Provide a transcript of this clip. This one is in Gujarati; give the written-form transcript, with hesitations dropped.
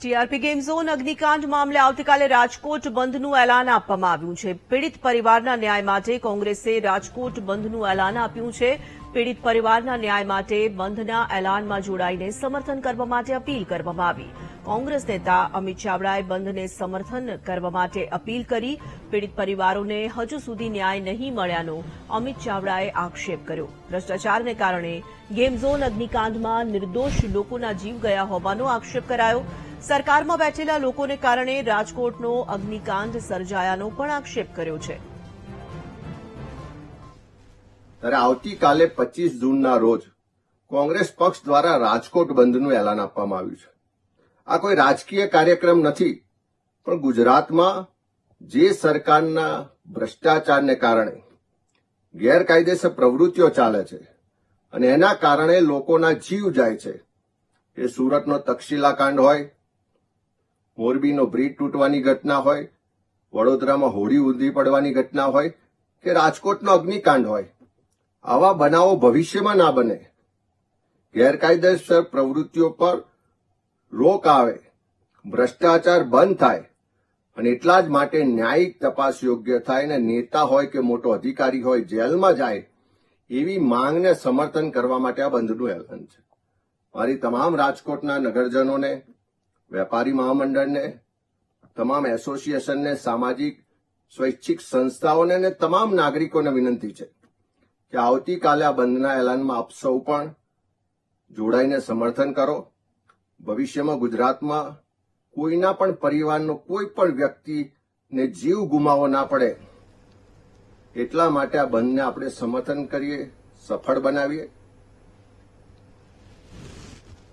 ટીઆરપી ગેમ ઝોન અગ્નિકાંડ મામલે આવતીકાલે રાજકોટ બંધનું એલાન આપવામાં આવ્યું છે। પીડિત પરિવારના ન્યાય માટે કોંગ્રેસે રાજકોટ બંધનું એલાન આપ્યું છે। પીડિત પરિવારના ન્યાય માટે બંધના એલાનમાં જોડાઈને સમર્થન કરવા માટે અપીલ કરવામાં આવી। કોંગ્રેસ નેતા અમિત ચાવડાએ બંધને સમર્થન કરવા માટે અપીલ કરી। પીડિત પરિવારોને હજુ સુધી ન્યાય નહીં મળ્યાનો અમિત ચાવડાએ આક્ષેપ કર્યો। ભ્રષ્ટાચારને કારણે ગેમ ઝોન અગ્નિકાંડમાં નિર્દોષ લોકોના જીવ ગયા હોવાનો આક્ષેપ કરાયો। સરકારમાં બેઠેલા લોકોને કારણે રાજકોટનો અગ્નિકાંડ સર્જાયાનો પણ આક્ષેપ કર્યો છે। ત્યારે આવતીકાલે 25 જૂનના રોજ કોંગ્રેસ પક્ષ દ્વારા રાજકોટ બંધનું એલાન આપવામાં આવ્યું છે। આ કોઈ રાજકીય કાર્યક્રમ નથી, પણ ગુજરાતમાં જે સરકારના ભ્રષ્ટાચારને કારણે ગેરકાયદેસર પ્રવૃત્તિઓ ચાલે છે અને એના કારણે લોકોના જીવ જાય છે, એ સુરતનો તક્ષશિલા કાંડ હોય, મોરબીનો બ્રિજ તૂટવાની ઘટના હોય, વડોદરામાં હોડી ઊંધી પડવાની ઘટના હોય કે રાજકોટનો અગ્નિકાંડ હોય, આવા બનાવો ભવિષ્યમાં ના બને, ગેરકાયદેસર પ્રવૃત્તિઓ પર રોક આવે, ભ્રષ્ટાચાર બંધ થાય અને એટલા જ માટે ન્યાયિક તપાસ યોગ્ય થાય અને નેતા હોય કે મોટો અધિકારી હોય જેલમાં જાય એવી માંગને સમર્થન કરવા માટે આ બંધનું એલાન છે। મારી તમામ રાજકોટના નગરજનોને, વેપારી મહામંડળને, તમામ એસોસિએશનને, સામાજિક સ્વૈચ્છિક સંસ્થાઓને અને તમામ નાગરિકોને વિનંતી છે કે આવતીકાલે આ બંધના એલાનમાં આપ સૌ પણ જોડાઈને સમર્થન કરો। ભવિષ્યમાં ગુજરાતમાં કોઈના પણ પરિવારનો કોઈ પણ વ્યક્તિને જીવ ગુમાવવો ના પડે, એટલા માટે આ બંધને આપણે સમર્થન કરીએ, સફળ બનાવીએ।